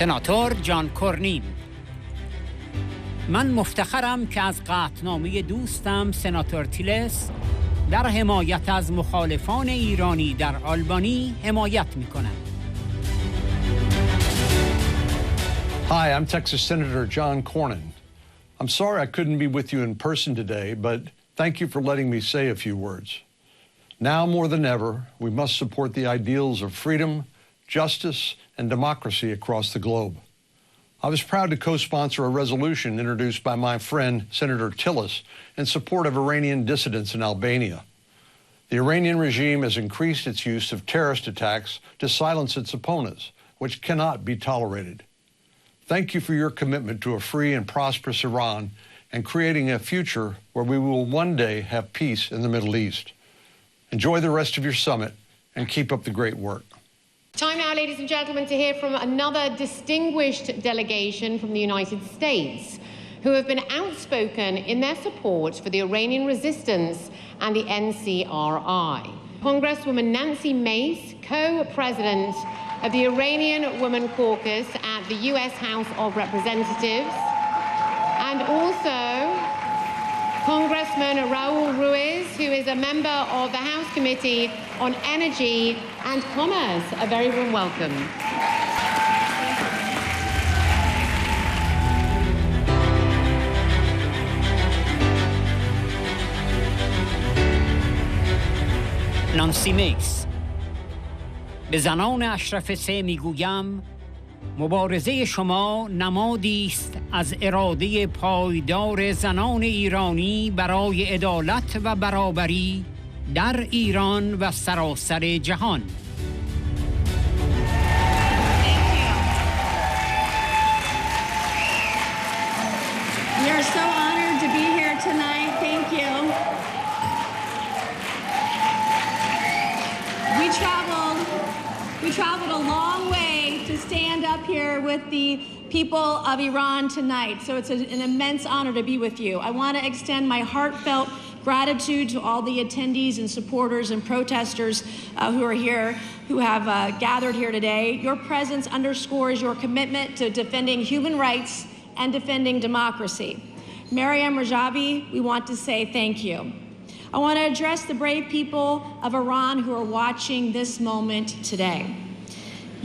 سناتور جان کورنین: من مفتخرم که از قطعنامه دوستم سناتور تیلس در حمایت از مخالفان ایرانی در آلبانی حمایت می‌کنم. Hi, I'm Texas Senator John Cornyn. I'm sorry I couldn't be with you in person today, but thank you for letting me say a few words. Now more than ever, we must support the ideals of freedom, justice, and democracy across the globe. I was proud to co-sponsor a resolution introduced by my friend Senator Tillis in support of Iranian dissidents in Albania. The Iranian regime has increased its use of terrorist attacks to silence its opponents, which cannot be tolerated. Thank you for your commitment to a free and prosperous Iran and creating a future where we will one day have peace in the Middle East. Enjoy the rest of your summit and keep up the great work. Time now, ladies and gentlemen, to hear from another distinguished delegation from the United States who have been outspoken in their support for the Iranian resistance and the NCRI. Congresswoman Nancy Mace, co-president of the Iranian Women Caucus at the U.S. House of Representatives, and also Congressman Rauwel Ruiz, who is a member of the House Committee on Energy and Commerce. A very warm welcome. نانسی میکس: به زنان اشرف سه میگویم مبارزه شما نمادی است از اراده پایدار زنان ایرانی برای عدالت و برابری در ایران و سراسر جهان. We are so honored to be here tonight. Thank you. We traveled a long way to stand up here with the people of Iran tonight. So it's an immense honor to be with you. I want to extend my heartfelt gratitude to all the attendees and supporters and protesters who are here, who have gathered here today. Your presence underscores your commitment to defending human rights and defending democracy. Meriem, Rajvi, we want to say thank you. I want to address the brave people of Iran who are watching this moment today.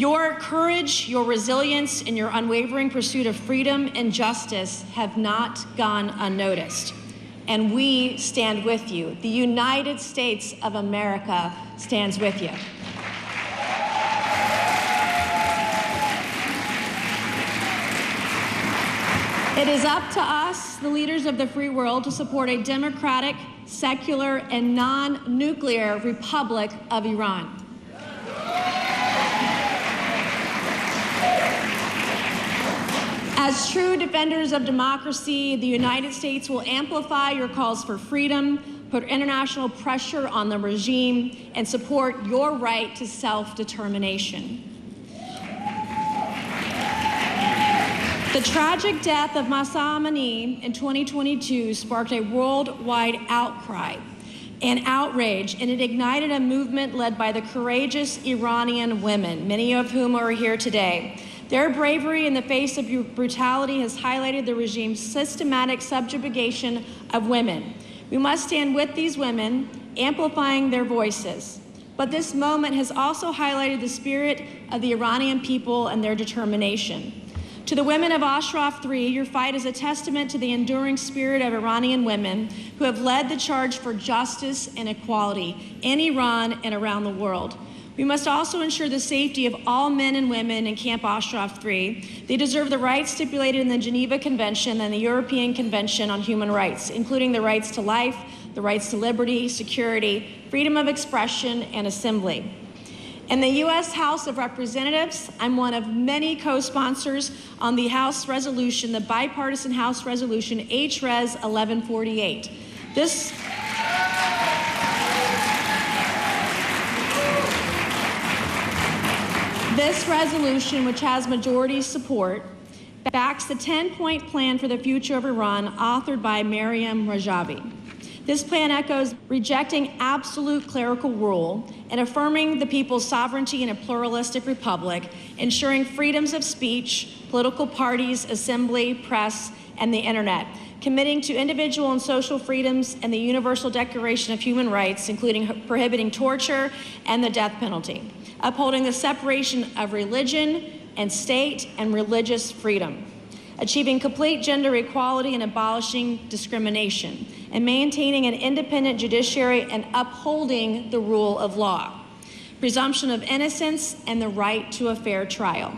Your courage, your resilience, and your unwavering pursuit of freedom and justice have not gone unnoticed. And we stand with you. The United States of America stands with you. It is up to us, the leaders of the free world, to support a democratic, secular, and non-nuclear Republic of Iran. As true defenders of democracy, the United States will amplify your calls for freedom, put international pressure on the regime, and support your right to self-determination. The tragic death of Mahsa Amini in 2022 sparked a worldwide outcry and outrage, and it ignited a movement led by the courageous Iranian women, many of whom are here today. Their bravery in the face of brutality has highlighted the regime's systematic subjugation of women. We must stand with these women, amplifying their voices. But this moment has also highlighted the spirit of the Iranian people and their determination. To the women of Ashraf 3, your fight is a testament to the enduring spirit of Iranian women who have led the charge for justice and equality in Iran and around the world. We must also ensure the safety of all men and women in Camp Ashraf 3. They deserve the rights stipulated in the Geneva Convention and the European Convention on Human Rights, including the rights to life, the rights to liberty, security, freedom of expression, and assembly. In the U.S. House of Representatives, I'm one of many co-sponsors on the House resolution, the bipartisan House resolution HRES 1148. This resolution, which has majority support, backs the 10-point plan for the future of Iran authored by Meriem Rajvi. This plan echoes rejecting absolute clerical rule and affirming the people's sovereignty in a pluralistic republic, ensuring freedoms of speech, political parties, assembly, press, and the internet, committing to individual and social freedoms and the Universal Declaration of Human Rights, including prohibiting torture and the death penalty, upholding the separation of religion and state and religious freedom, achieving complete gender equality and abolishing discrimination, and maintaining an independent judiciary and upholding the rule of law, presumption of innocence, and the right to a fair trial.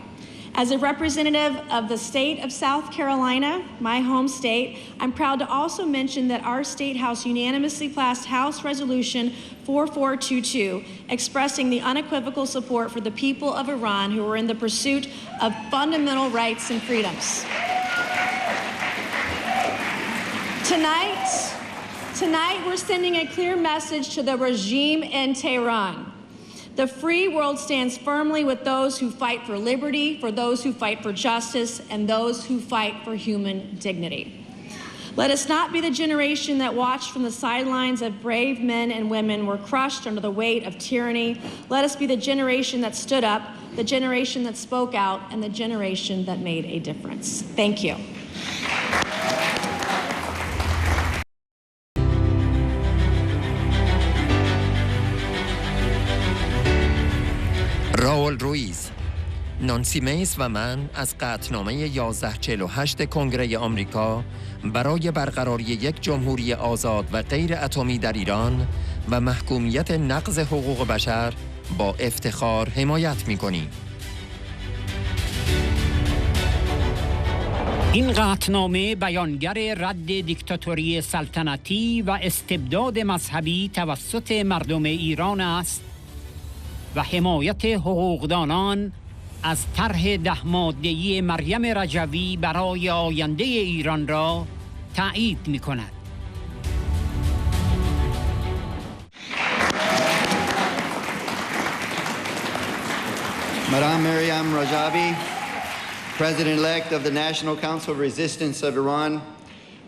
As a representative of the state of South Carolina, my home state, I'm proud to also mention that our State House unanimously passed House Resolution 4422, expressing the unequivocal support for the people of Iran who are in the pursuit of fundamental rights and freedoms. Tonight, we're sending a clear message to the regime in Tehran. The free world stands firmly with those who fight for liberty, for those who fight for justice, and those who fight for human dignity. Let us not be the generation that watched from the sidelines as brave men and women were crushed under the weight of tyranny. Let us be the generation that stood up, the generation that spoke out, and the generation that made a difference. Thank you. رائول روییز، نانسی و من از قطعنامه 1148 کنگره آمریکا برای برقراری یک جمهوری آزاد و غیر اتمی در ایران و محکومیت نقض حقوق بشر با افتخار حمایت می‌کنیم. این قطعنامه بیانگر رد دیکتاتوری سلطنتی و استبداد مذهبی توسط مردم ایران است و حمایت حقوقدانان از طرح 10 ماده‌ای مریم رجوی برای آینده ایران را تایید می‌کند. Madame Meriem Rajavi, President-elect of the National Council of Resistance of Iran,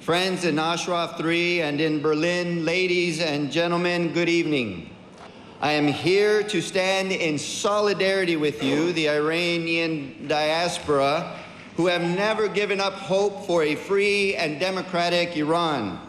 friends in Ashraf 3 and in Berlin, ladies and gentlemen, good evening. I am here to stand in solidarity with you, the Iranian diaspora, who have never given up hope for a free and democratic Iran.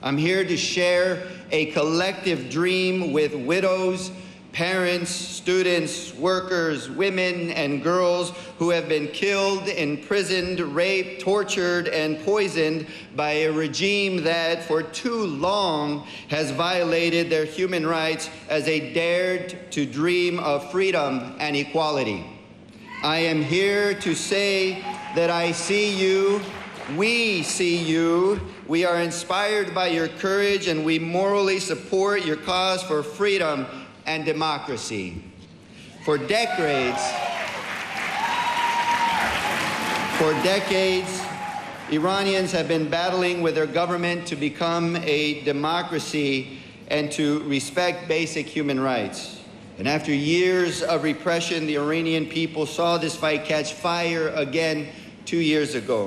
I'm here to share a collective dream with widows, parents, students, workers, women, and girls who have been killed, imprisoned, raped, tortured, and poisoned by a regime that for too long has violated their human rights as they dared to dream of freedom and equality. I am here to say that I see you, we see you, we are inspired by your courage, and we morally support your cause for freedom and democracy. For decades, Iranians have been battling with their government to become a democracy and to respect basic human rights. And after years of repression, the Iranian people saw this fight catch fire again 2 years ago.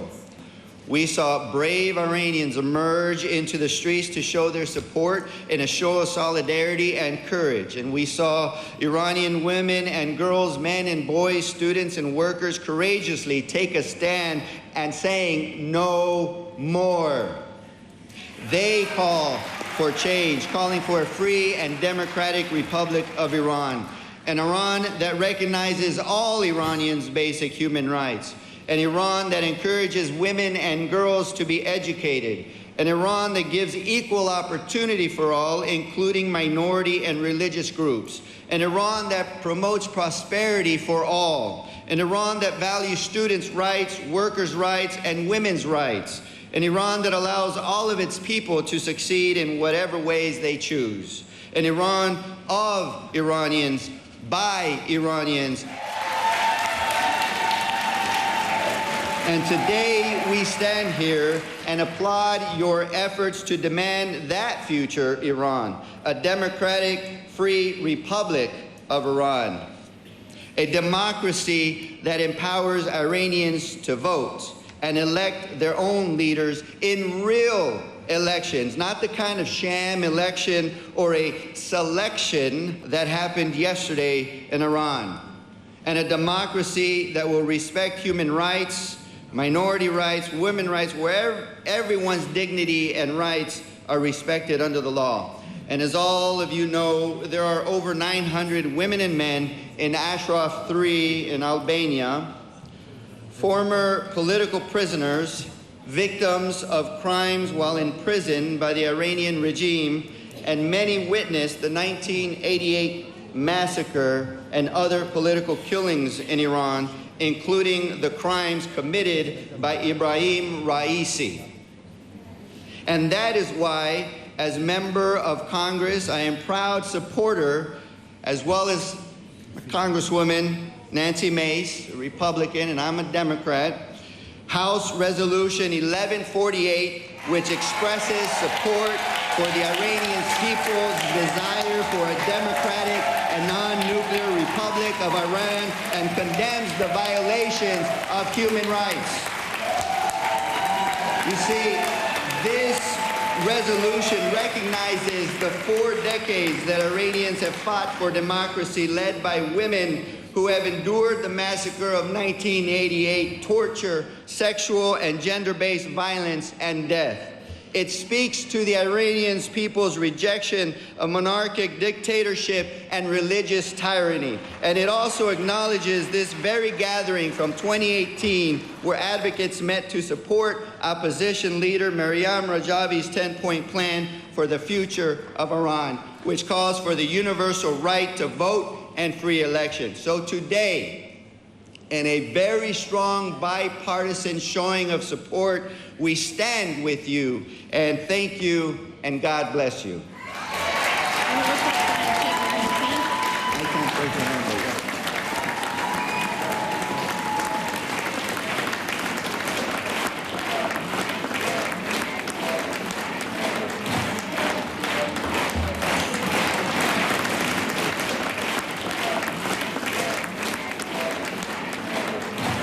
We saw brave Iranians emerge into the streets to show their support in a show of solidarity and courage. And we saw Iranian women and girls, men and boys, students and workers courageously take a stand and saying, no more. They call for change, calling for a free and democratic Republic of Iran, an Iran that recognizes all Iranians' basic human rights, an Iran that encourages women and girls to be educated, an Iran that gives equal opportunity for all, including minority and religious groups, an Iran that promotes prosperity for all, an Iran that values students' rights, workers' rights, and women's rights, an Iran that allows all of its people to succeed in whatever ways they choose, an Iran of Iranians, by Iranians. And today we stand here and applaud your efforts to demand that future Iran, a democratic, free republic of Iran, a democracy that empowers Iranians to vote and elect their own leaders in real elections, not the kind of sham election or a selection that happened yesterday in Iran, and a democracy that will respect human rights, minority rights, women's rights, where everyone's dignity and rights are respected under the law. And as all of you know, there are over 900 women and men in Ashraf 3 in Albania, former political prisoners, victims of crimes while in prison by the Iranian regime, and many witnessed the 1988 massacre and other political killings in Iran, including the crimes committed by Ibrahim Raisi. And that is why, as member of Congress, I am proud supporter, as well as Congresswoman Nancy Mace, a Republican, and I'm a Democrat, House Resolution 1148, which expresses support for the Iranian people's desire for a democratic and non-nuclear republic of Iran and condemns the violations of human rights. You see, this resolution recognizes the 4 decades that Iranians have fought for democracy, led by women who have endured the massacre of 1988, torture, sexual and gender-based violence, and death. It speaks to the Iranian people's rejection of monarchic dictatorship and religious tyranny. And it also acknowledges this very gathering from 2018, where advocates met to support opposition leader Maryam Rajavi's 10-point plan for the future of Iran, which calls for the universal right to vote and free elections. So today, in a very strong bipartisan showing of support, we stand with you, and thank you, and God bless you. I can't break your hand.